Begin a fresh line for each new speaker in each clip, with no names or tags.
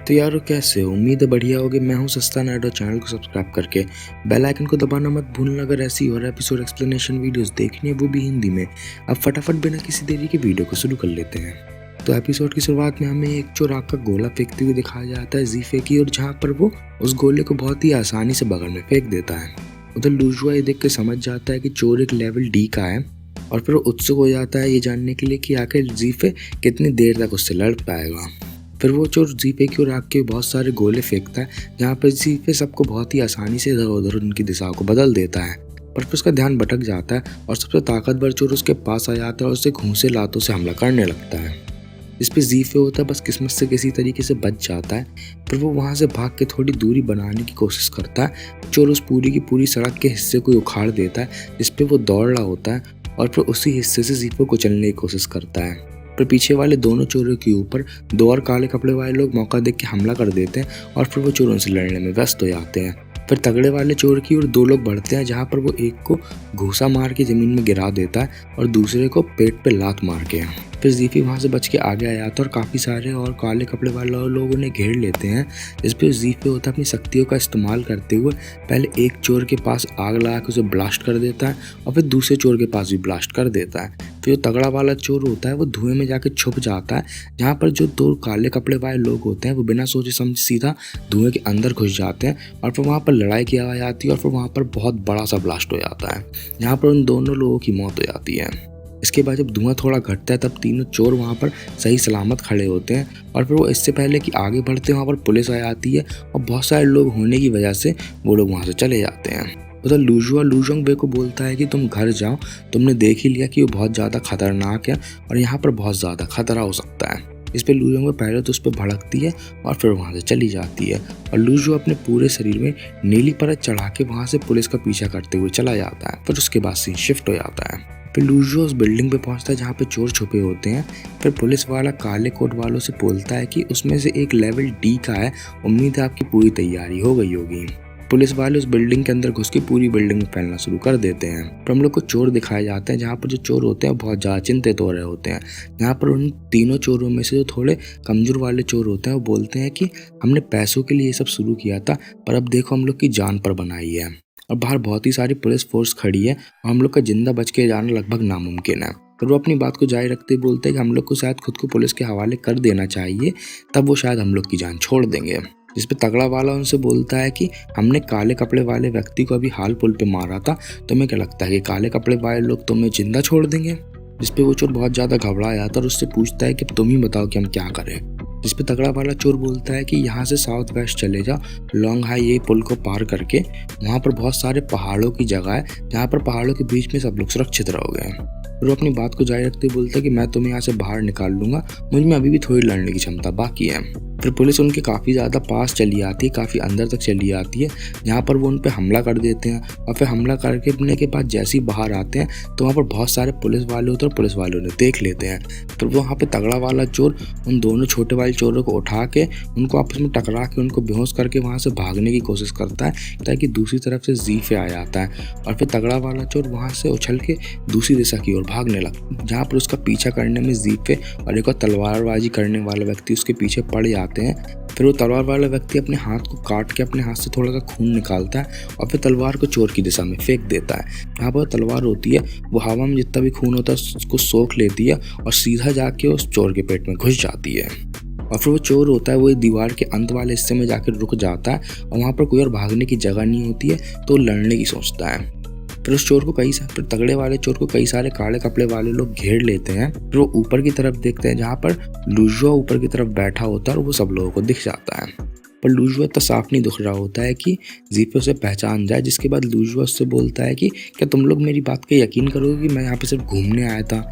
तो यारो कैसे हो? उम्मीद है बढ़िया होगे। मैं हूँ सस्ता नायडो। चैनल को सब्सक्राइब करके बेल आइकन को दबाना मत भूलना अगर ऐसी और एपिसोड एक्सप्लेनेशन वीडियोस देखनी है, वो भी हिंदी में। अब फटाफट बिना किसी देरी के वीडियो को शुरू कर लेते हैं। तो एपिसोड की शुरुआत में हमें एक चोर आग का गोला फेंकते हुए दिखाया जाता है जीफे की, और जहाँ पर वो उस गोले को बहुत ही आसानी से बगल में फेंक देता है। उधर लूजुआ ये देख के समझ जाता है कि चोर एक लेवल डी का है, और फिर उत्सुक हो जाता है ये जानने के लिए कि आखिर जीफे कितनी देर तक उससे लड़ पाएगा। फिर वो चोर जीपे की ओर आग के बहुत सारे गोले फेंकता है, जहाँ पर जीपे सबको बहुत ही आसानी से इधर उधर उनकी दिशाओं को बदल देता है। पर फिर उसका ध्यान भटक जाता है और सबसे ताकतवर चोर उसके पास आ जाता है और उसे घूंसे लातों से हमला करने लगता है। इस पे जीपे होता है बस किस्मत से किसी तरीके से बच जाता है। फिर वो वहाँ से भाग के थोड़ी दूरी बनाने की कोशिश करता है। चोर उस पूरी की पूरी सड़क के हिस्से को उखाड़ देता है जिस पे वो दौड़ रहा होता है, और फिर उसी हिस्से से जीपे को चलने की कोशिश करता है। पर पीछे वाले दोनों चोरों के ऊपर दो और काले कपड़े वाले लोग मौका देख के हमला कर देते हैं, और फिर वो चोरों से लड़ने में व्यस्त हो जाते हैं। फिर तगड़े वाले चोर की ओर दो लोग बढ़ते हैं, जहाँ पर वो एक को घूसा मार के जमीन में गिरा देता है और दूसरे को पेट पे लात मार के। फिर जीपी वहाँ से बच के आगे आया था और काफ़ी सारे और काले कपड़े वाले लोग उन्हें घेर लेते हैं। इस पर जीपी होता है अपनी शक्तियों का इस्तेमाल करते हुए पहले एक चोर के पास आग लगा के उसे ब्लास्ट कर देता है, और फिर दूसरे चोर के पास भी ब्लास्ट कर देता है। फिर जो तगड़ा वाला चोर होता है वो धुएं में जाके छुप जाता है, जहाँ पर जो दो काले कपड़े वाले लोग होते हैं वो बिना सोचे समझे सीधा धुएं के अंदर घुस जाते हैं, और फिर वहाँ पर लड़ाई की आवाज़ आती है और फिर वहाँ पर बहुत बड़ा सा ब्लास्ट हो जाता है, जहाँ पर उन दोनों लोगों की मौत हो जाती है। इसके बाद जब धुआं थोड़ा घटता है तब तीनों चोर वहाँ पर सही सलामत खड़े होते हैं, और फिर वो इससे पहले कि आगे बढ़ते वहाँ पर पुलिस आ जाती है, और बहुत सारे लोग होने की वजह से वो लोग वहाँ से चले जाते हैं। उधर लूजुआ लूजोंग बे को बोलता है कि तुम घर जाओ, तुमने देख ही लिया कि वो बहुत ज़्यादा खतरनाक है और यहाँ पर बहुत ज़्यादा खतरा हो सकता है। इस पर लूजोंग बे पहले तो उस पर भड़कती है और फिर वहाँ से चली जाती है, और लूजुआ अपने पूरे शरीर में नीली परत चढ़ा के वहाँ से पुलिस का पीछा करते हुए चला जाता है। फिर उसके बाद सीन शिफ्ट हो जाता है। फिर लूजुआ उस बिल्डिंग पे पहुंचता है जहाँ पे चोर छुपे होते हैं। फिर पुलिस वाला काले कोट वालों से बोलता है कि उसमें से एक लेवल डी का है, उम्मीद है आपकी पूरी तैयारी हो गई होगी। पुलिस वाले उस बिल्डिंग के अंदर घुस के पूरी बिल्डिंग में फैलना शुरू कर देते हैं। फिर हम लोग को चोर दिखाए जाते हैं, जहाँ पर जो चोर होते हैं बहुत ज़्यादा चिंतित हो रहे होते हैं। यहाँ पर उन तीनों चोरों में से जो थोड़े कमजोर वाले चोर होते हैं वो बोलते हैं कि हमने पैसों के लिए ये सब शुरू किया था, पर अब देखो हम लोग की जान पर बनाई है, और बाहर बहुत ही सारी पुलिस फोर्स खड़ी है और हम लोग का जिंदा बच के जाना लगभग नामुमकिन है। फिर वो अपनी बात को जारी रखते बोलते हैं कि हम लोग को शायद खुद को पुलिस के हवाले कर देना चाहिए, तब वो शायद हम लोग की जान छोड़ देंगे। जिस पे तगड़ा वाला उनसे बोलता है कि हमने काले कपड़े वाले व्यक्ति को अभी हाल पुल पे मारा था, तुम्हें क्या लगता है कि काले कपड़े वाले लोग तुम्हें जिंदा छोड़ देंगे? जिस पे वो चोर बहुत ज़्यादा घबरा जाता है और उससे पूछता है कि तुम ही बताओ कि हम क्या करें। जिस पे तगड़ा वाला चोर बोलता है कि यहाँ से साउथ वेस्ट चले जाओ, लॉन्ग हाई ये पुल को पार करके वहाँ पर बहुत सारे पहाड़ों की जगह है, जहाँ पर पहाड़ों के बीच में सब लोग सुरक्षित रहोगे। फिर वो अपनी बात को जारी रखते बोलता है कि मैं तुम्हें यहाँ से बाहर निकाल लूंगा, मुझ में अभी भी थोड़ी लड़ने की क्षमता बाकी है। फिर पुलिस उनके काफ़ी ज़्यादा पास चली आती है, काफ़ी अंदर तक चली आती है, जहाँ पर वो उन पर हमला कर देते हैं, और फिर हमला करने के बाद जैसे ही बाहर आते हैं तो वहाँ पर बहुत सारे पुलिस वाले होते हैं और पुलिस वालों ने देख लेते हैं। फिर वो वहाँ पर तगड़ा वाला चोर उन दोनों छोटे वाले चोरों को उठा के उनको आपस में टकरा के उनको बेहोश करके वहाँ से भागने की कोशिश करता है, ताकि दूसरी तरफ से जीफे आ जाता है, और फिर तगड़ा वाला चोर वहाँ से उछल के दूसरी दिशा की ओर भागने लगता है, जहाँ पर उसका पीछा करने में जीफे और एक और तलवारबाजी करने वाला व्यक्ति उसके पीछे पड़ जाते हैं। फिर वो तलवार वाला व्यक्ति अपने हाथ को काट के अपने हाथ से थोड़ा सा खून निकालता है और फिर तलवार को चोर की दिशा में फेंक देता है। यहाँ पर तलवार होती है वो हवा में जितना भी खून होता है उसको सोख लेती है और सीधा जाके उस चोर के पेट में घुस जाती है। और फिर वो चोर होता है वो दीवार के अंत वाले हिस्से में जाकर रुक जाता है, और वहाँ पर कोई और भागने की जगह नहीं होती है, तो लड़ने की सोचता है। फिर उस चोर को फिर तगड़े वाले चोर को कई सारे काले कपड़े वाले लोग घेर लेते हैं। फिर वो ऊपर की तरफ देखते हैं, जहाँ पर लूजुआ ऊपर की तरफ बैठा होता है और वो सब लोगों को दिख जाता है। पर लूजुआ इतना साफ नहीं दिख रहा होता है कि जीपे उसे पहचान जाए। जिसके बाद लूजुआ उससे बोलता है कि क्या तुम लोग मेरी बात पे यकीन करोगे कि मैं यहाँ पे सिर्फ घूमने आया था?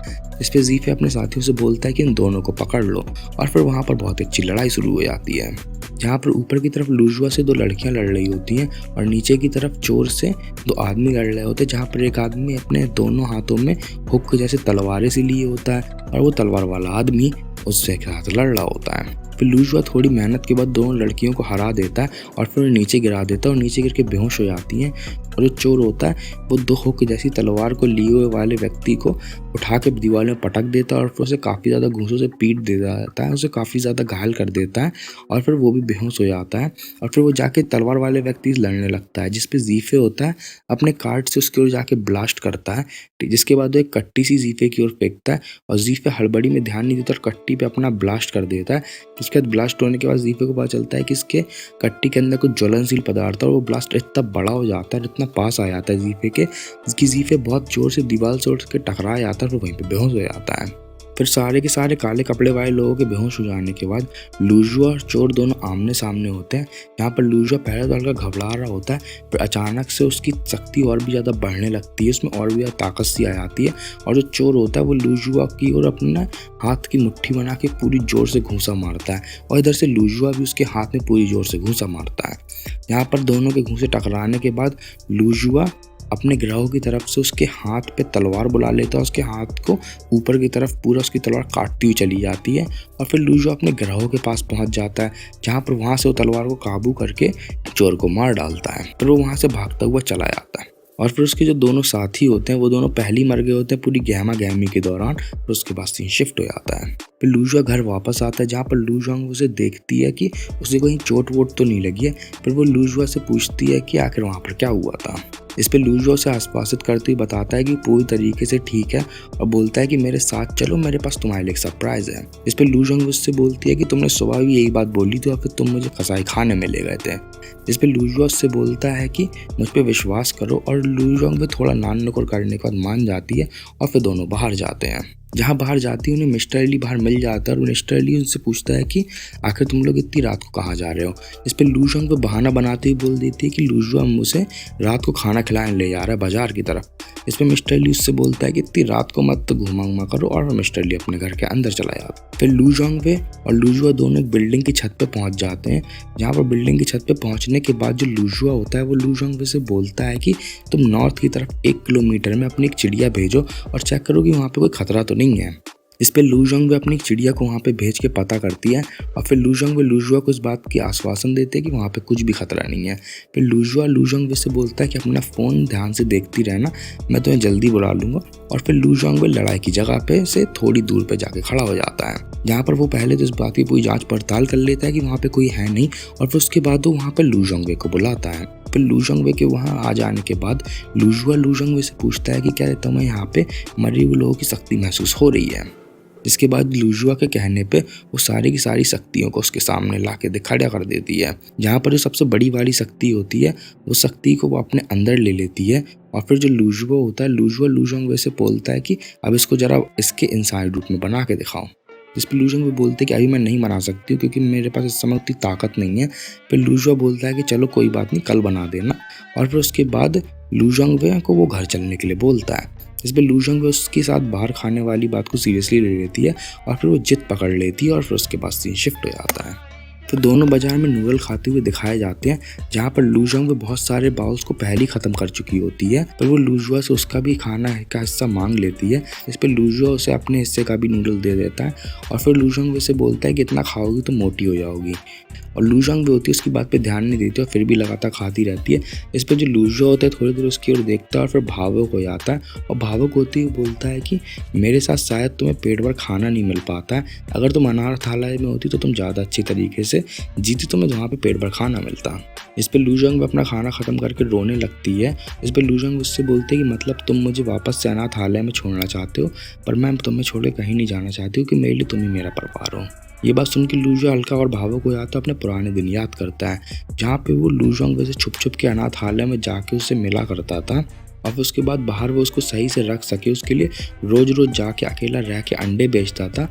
इस पे जीपे अपने साथियों से बोलता है कि इन दोनों को पकड़ लो, और फिर वहाँ पर बहुत अच्छी लड़ाई शुरू हो जाती है, जहाँ पर ऊपर की तरफ लूजुआ से दो लड़कियां लड़ रही होती हैं और नीचे की तरफ चोर से दो आदमी लड़ रहे होते हैं, जहाँ पर एक आदमी अपने दोनों हाथों में हुक जैसे तलवारें से लिए होता है और वो तलवार वाला आदमी उससे साथ लड़ रहा होता है। फिर लूजुआ थोड़ी मेहनत के बाद दोनों लड़कियों को हरा देता है और फिर उन्हें नीचे गिरा देता है और नीचे गिर के बेहोश हो जाती हैं। और जो चोर होता है वो दुख की जैसी तलवार को लिए हुए वाले व्यक्ति को उठा के दीवार में पटक देता है और फिर उसे काफ़ी ज़्यादा घूंसों से पीट देता है, उसे काफ़ी ज़्यादा घायल कर देता है और फिर वो भी बेहोश हो जाता है। और फिर वो जाके तलवार वाले व्यक्ति से लड़ने लगता है, जिस पे जीफे होता है अपने कार्ड से उसकी ओर जाके ब्लास्ट करता है, जिसके बाद वो एक कट्टी सी जीफे की ओर फेंकता है और जीफे हड़बड़ी में ध्यान नहीं देता और कट्टी पे अपना ब्लास्ट कर देता है। इसके बाद ब्लास्ट होने के बाद जीफे को पता चलता है कि इसके कट्टी के अंदर कुछ ज्वलनशील पदार्थ है और वो ब्लास्ट इतना बड़ा हो जाता है, इतना पास आ जाता है जीफे के, जिसकी जीफे बहुत जोर से दीवार से उठ के टकरा जाता है और वहीं पे बेहोश हो जाता है। फिर सारे के सारे काले कपड़े वाले लोगों के बेहोश हो जाने के बाद लूजुआ और चोर दोनों आमने सामने होते हैं। यहाँ पर लूजुआ पहले तो हल्का घबरा रहा होता है, फिर अचानक से उसकी शक्ति और भी ज़्यादा बढ़ने लगती है, उसमें और भी ज़्यादा ताकत सी आ जाती है और जो चोर होता है वो लूजुआ की ओर अपना हाथ की मुट्ठी बना के पूरी जोर से घूंसा मारता है और इधर से लूजुआ भी उसके हाथ में पूरी जोर से घूंसा मारता है। यहाँ पर दोनों के घूंसे टकराने के बाद लूजुआ अपने ग्रहों की तरफ से उसके हाथ पे तलवार बुला लेता है, उसके हाथ को ऊपर की तरफ पूरा उसकी तलवार काटती हुई चली जाती है और फिर लूजो अपने ग्रहों के पास पहुंच जाता है, जहां पर वहां से वो तलवार को काबू करके चोर को मार डालता है। फिर वो वहां से भागता हुआ चला जाता है और फिर उसके जो दोनों साथी होते हैं वो दोनों पहले ही मर गए होते हैं पूरी गहमा गहमी के दौरान। फिर उसके बाद सीन शिफ्ट हो जाता है। फिर लूजुआ घर वापस आता है, जहाँ पर लूजुआंग उसे देखती है कि उसे कहीं चोट वोट तो नहीं लगी है। फिर वो लूजुआ से पूछती है कि आखिर वहाँ पर क्या हुआ था। इस पर लूजुआ उसे आश्वासित करते हुए बताता है कि पूरी तरीके से ठीक है और बोलता है कि मेरे साथ चलो, मेरे पास तुम्हारे लिए एक सरप्राइज है। इस पर लूजुआंग उससे बोलती है कि तुमने सुबह भी यही बात बोली थी और फिर तुम मुझे कसाई खाने में ले गए थे। जिस पे लूजुआ उससे बोलता है कि मुझ पर विश्वास करो और लूजुआंग भी थोड़ा नान नुकुर करने के बाद मान जाती है और फिर दोनों बाहर जाते हैं। जहाँ बाहर जाती है उन्हें मिस्टर एली बाहर मिल जाता है और मिस्टर एली उनसे पूछता है कि आखिर तुम लोग इतनी रात को कहाँ जा रहे हो। इस पर लूजुआंग को बहाना बनाते हुए बोल देती है कि लूजुआ मुझे रात को खाना खिलाने ले जा रहा है बाजार की तरफ। इस पर मिस्टर एली उससे बोलता है कि इतनी रात को मत तो घुमा घुमा करो और मिस्टर एली अपने घर के अंदर चला जाता है। फिर लूजुआंग वे और लूजुआ दोनों एक बिल्डिंग की छत पे पहुंच जाते हैं, जहाँ पर बिल्डिंग की छत पे पहुंचने के बाद जो लूजुआ होता है वो लूजुआंग वे से बोलता है कि तुम नॉर्थ की तरफ 1 किलोमीटर में अपनी एक चिड़िया भेजो और चेक करो कि वहाँ पे कोई खतरा तो नहीं है। इस पे लूजुआंग वे अपनी चिड़िया को वहाँ पे भेज के पता करती है और फिर लूजुआंग वे लूजुआ को इस बात की आश्वासन देते हैं कि वहाँ पे कुछ भी खतरा नहीं है। फिर लूजुआ लूजुआंग वे से बोलता है कि अपना फ़ोन ध्यान से देखती रहना, मैं तुम्हें जल्दी बुला लूँगा। और फिर लूजुआंग वे लड़ाई की जगह पे से थोड़ी दूर पे जाके खड़ा हो जाता है, जहाँ पर वो पहले तो इस बात की पूरी जाँच पड़ताल कर लेता है कि वहाँ पर कोई है नहीं और फिर उसके बाद वो वहाँ पर लूजुआंग वे को बुलाता है। फिर लूजुआंग वे के वहाँ आ जाने के बाद लूजुआ लूजुआंग वे से पूछता है कि क्या तुम्हें यहाँ पे मरे हुए लोगों की शक्ति महसूस हो रही है। इसके बाद लूजुआ के कहने पे वो सारी की सारी शक्तियों को उसके सामने ला के खड़ा कर देती है, जहाँ पर जो सबसे बड़ी वाली शक्ति होती है वो शक्ति को वो अपने अंदर ले लेती है। और फिर जो लूजुआ होता है लूजुआ लूजुआंग वे से बोलता है कि अब इसको जरा इसके इंसानी रूप में बना के दिखाओ। जिस पर लूजुआंग वे बोलते हैं कि अभी मैं नहीं बना सकती हूँ क्योंकि मेरे पास इस समय उतनी ताकत नहीं है। फिर लूजुआ बोलता है कि चलो कोई बात नहीं, कल बना देना। और फिर उसके बाद लूजुआंग वे को वो घर चलने के लिए बोलता है। इस पर लूजुआंग वे उसके साथ बाहर खाने वाली बात को सीरियसली ले लेती है और फिर वो जिद पकड़ लेती है और फिर उसके बाद सीन शिफ्ट हो जाता है। फिर दोनों बाजार में नूडल खाते हुए दिखाए जाते हैं, जहाँ पर लूजुआंग वे बहुत सारे बाउल्स को पहले ही ख़त्म कर चुकी होती है, पर वो लूजुआ से उसका भी खाना का हिस्सा मांग लेती है। इस पर लूजुआ उसे अपने हिस्से का भी नूडल दे देता है और फिर लूजुआंग वे से बोलता है कि इतना खाओगी तो मोटी हो जाओगी। और लूजुआंग वे होती है उसकी बात पे ध्यान नहीं देती और फिर भी लगातार खाती रहती है। इस पर जो लूजुआ होता है थोड़ी देर उसकी ओर देखता है और फिर भावुक हो जाता है और भावुक होते हुए बोलता है कि मेरे साथ शायद तुम्हें पेट भर खाना नहीं मिल पाता है, अगर तुम अनाथालय में होती तो तुम ज़्यादा अच्छी तरीके से जीती, तुम्हें वहाँ पे पेट भर खाना मिलता। इस पर लूजुआंग वे अपना खाना ख़त्म करके रोने लगती है। इस पर लूजुआंग उससे बोलते हैं कि मतलब तुम मुझे वापस से अनाथालय में छोड़ना चाहते हो, पर मैं तुम्हें छोड़ के कहीं नहीं जाना चाहती हूँ कि मेरे लिए तुम ही मेरा परिवार हो। ये बात सुन के लूजुआ हल्का और भावुक हो जाता है, अपने पुराने दिन याद करता है, जहाँ पे वो लूजुआंग वे से छुप छुप के अनाथालय में जाके उससे मिला करता था और फिर उसके बाद बाहर वो उसको सही से रख सके उसके लिए रोज़ रोज़ जाके अकेला रह के अंडे बेचता था।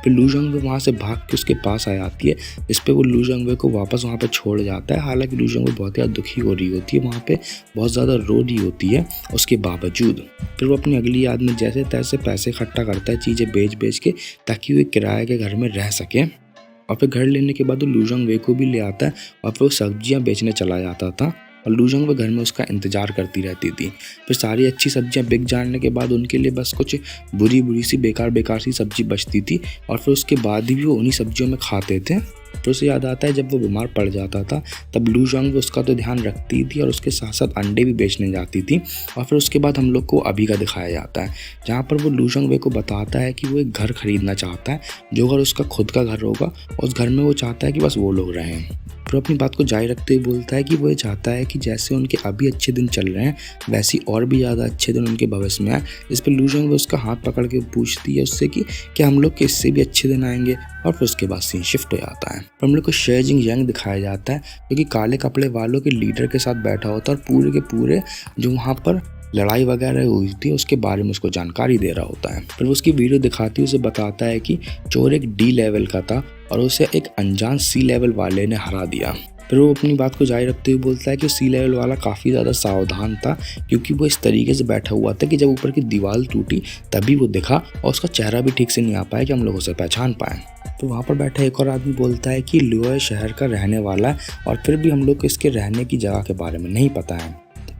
फिर लूजुआंग वे वहाँ से भाग के उसके पास आ जाती है। इस पे वो लूजुआंग वे को वापस वहाँ पे छोड़ जाता है। हालांकि लूजुआंग वे बहुत ज़्यादा दुखी हो रही होती है, वहाँ पे बहुत ज़्यादा रो रही होती है। उसके बावजूद फिर वो अपनी अगली याद में जैसे तैसे पैसे इकट्ठा करता है, चीज़ें बेच बेच के, ताकि वो किराए के घर में रह सके। और फिर घर लेने के बाद वो लूजुआंग वे को भी ले आता है और फिर वो सब्जियाँ बेचने चला जाता था। और लूजोंग वो घर में उसका इंतजार करती रहती थी। फिर सारी अच्छी सब्जियां बिक जाने के बाद उनके लिए बस कुछ बुरी सी बेकार सी सब्जी बचती थी और फिर उसके बाद भी वो उन्हीं सब्जियों में खाते थे। फिर उसे याद आता है जब वो बीमार पड़ जाता था तब लूजोंग उसका तो ध्यान रखती थी और उसके साथ साथ अंडे भी बेचने जाती थी। और फिर उसके बाद हम लोग को अभी का दिखाया जाता है जहाँ पर वो लूजोंग वे को बताता है कि वो एक घर खरीदना चाहता है, जो घर उसका खुद का घर होगा। उस घर में वो चाहता है कि बस वो लोग रहें। फिर अपनी बात को जारी रखते हुए बोलता है कि वो ये चाहता है कि जैसे उनके अभी अच्छे दिन चल रहे हैं वैसे और भी ज़्यादा अच्छे दिन उनके भविष्य में आए। इस पर लूजोंग वो उसका हाथ पकड़ के पूछती है उससे कि क्या हम लोग के इससे भी अच्छे दिन आएंगे। और फिर उसके बाद सीन शिफ्ट हो जाता है। फिर हम लोग को शेजिंग यंग दिखाया जाता है जो कि काले कपड़े वालों के लीडर के साथ बैठा होता है और पूरे के पूरे जो वहाँ पर लड़ाई वगैरह हुई थी उसके बारे में उसको जानकारी दे रहा होता है। फिर वो उसकी वीडियो दिखाती उसे बताता है कि चोर एक डी लेवल का था और उसे एक अनजान सी लेवल वाले ने हरा दिया। फिर वो अपनी बात को जारी रखते हुए बोलता है कि सी लेवल वाला काफ़ी ज़्यादा सावधान था क्योंकि वो इस तरीके से बैठा हुआ था कि जब ऊपर की दीवार टूटी तभी वो दिखा और उसका चेहरा भी ठीक से नहीं आ पाया कि हम लोग उसे पहचान पाएँ। तो वहाँ पर बैठा एक और आदमी बोलता है कि लियोय शहर का रहने वाला है और फिर भी हम लोग को इसके रहने की जगह के बारे में नहीं पता है।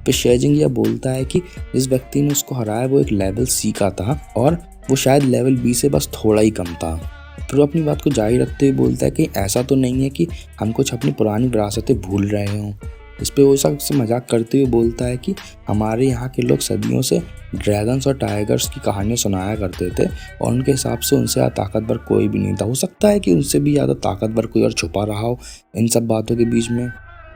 फिर शेजिंग यह बोलता है कि जिस व्यक्ति ने उसको हराया वो एक लेवल सी का था और वो शायद लेवल बी से बस थोड़ा ही कम था। फिर वो अपनी बात को जारी रखते हुए बोलता है कि ऐसा तो नहीं है कि हम कुछ अपनी पुरानी विरासतें भूल रहे हों। इस पर वो सबसे मजाक करते हुए बोलता है कि हमारे यहाँ के लोग सदियों से ड्रैगन्स और टाइगर्स की कहानियाँ सुनाया करते थे और उनके हिसाब से उनसे ज़्यादा ताकतवर कोई भी नहीं था। हो सकता है कि उनसे भी ज़्यादा ताकतवर कोई और छुपा रहा हो इन सब बातों के बीच में।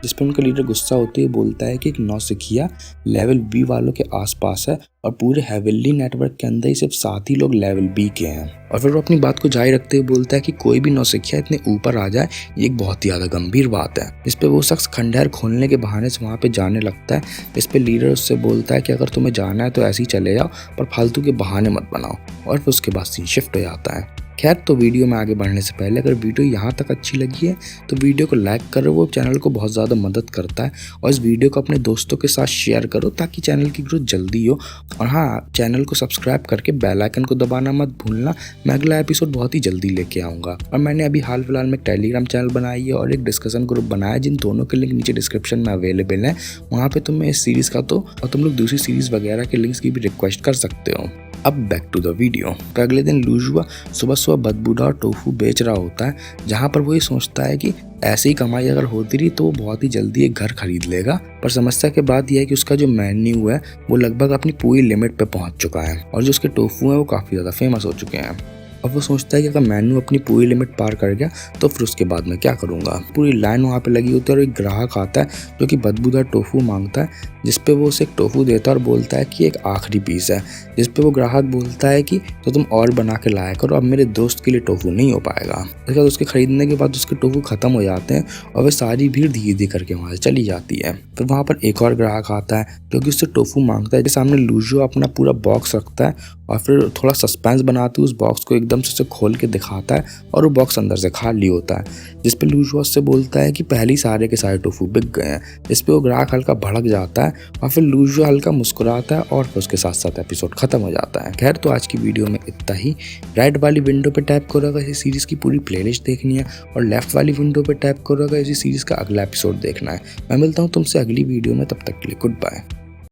जिस पर उनका लीडर गुस्सा होते हुए बोलता है कि एक नौसिखिया लेवल बी वालों के आसपास है और पूरे हेवनली नेटवर्क के अंदर ही सिर्फ 7 ही लोग लेवल बी के हैं। और फिर वो अपनी बात को जारी रखते हुए बोलता है कि कोई भी नौसिखिया इतने ऊपर आ जाए ये एक बहुत ही ज़्यादा गंभीर बात है। इस पर वो शख्स खंडहर खोलने के बहाने से वहाँ पे जाने लगता है। इस पर लीडर उससे बोलता है कि अगर तुम्हें जाना है तो ऐसे ही चले जाओ पर फालतू के बहाने मत बनाओ। और फिर उसके बाद सीन शिफ्ट हो जाता है। खैर तो वीडियो में आगे बढ़ने से पहले अगर वीडियो यहाँ तक अच्छी लगी है तो वीडियो को लाइक करो, वो चैनल को बहुत ज़्यादा मदद करता है। और इस वीडियो को अपने दोस्तों के साथ शेयर करो ताकि चैनल की ग्रोथ जल्दी हो। और हाँ, चैनल को सब्सक्राइब करके बेल आइकन को दबाना मत भूलना। मैं अगला एपिसोड बहुत ही जल्दी लेके आऊँगा। और मैंने अभी हाल फिलहाल में एक टेलीग्राम चैनल बनाई है और एक डिस्कशन ग्रुप बनाया जिन दोनों के लिंक नीचे डिस्क्रिप्शन में अवेलेबल है। वहाँ पर तुम्हें इस सीरीज़ का तो और तुम लोग दूसरी सीरीज़ वगैरह के लिंक्स की भी रिक्वेस्ट कर सकते हो। अब बैक टू द वीडियो। तो अगले दिन लूजुआ सुबह बदबूदार टोफू बेच रहा होता है जहाँ पर वो ये सोचता है कि ऐसी ही कमाई अगर होती रही तो वो बहुत ही जल्दी एक घर खरीद लेगा। पर समस्या के बात यह है कि उसका जो मेन्यू है वो लगभग अपनी पूरी लिमिट पे पहुंच चुका है और जो उसके टोफू हैं वो काफ़ी ज़्यादा फेमस हो चुके हैं। अब वो सोचता है कि अगर मेन्यू अपनी पूरी लिमिट पार कर गया तो फिर उसके बाद मैं क्या करूँगा। पूरी लाइन वहाँ पे लगी होती है और एक ग्राहक आता है जो कि बदबूदार टोफू मांगता है, जिस पे वो उसे एक टोफू देता है और बोलता है कि एक आखिरी पीस है। जिस पे वो ग्राहक बोलता है कि तो तुम और बना के लाया करो, अब मेरे दोस्त के लिए टोफू नहीं हो पाएगा। इसके बाद उसके खरीदने के बाद उसके टोफू खत्म हो जाते हैं और वह सारी भीड़ धीरे धीरे करके वहाँ से चली जाती है। फिर वहाँ पर एक और ग्राहक आता है जो कि उससे टोफू मांगता है। सामने लूजो अपना पूरा बॉक्स रखता है और फिर थोड़ा सस्पेंस बनाते हुए उस बॉक्स को एकदम से खोल के दिखाता है और वो बॉक्स अंदर से खाली होता है। जिस पे लूजो उससे बोलता है कि पहले ही सारे के सारे टोफू बिक गए हैं। जिस पे वो ग्राहक हल्का भड़क जाता है और फिर लूजो हल्का मुस्कुराता है और फिर उसके साथ साथ एपिसोड खत्म हो जाता है। खैर तो आज की वीडियो में इतना ही। राइट वाली विंडो पे टैप करो अगर इस सीरीज की पूरी प्लेलिस्ट देखनी है और लेफ्ट वाली विंडो पे टैप करो अगर इसी सीरीज का अगला एपिसोड देखना है। मैं मिलता हूँ तुमसे अगली वीडियो में, तब तक के लिए गुड बाय।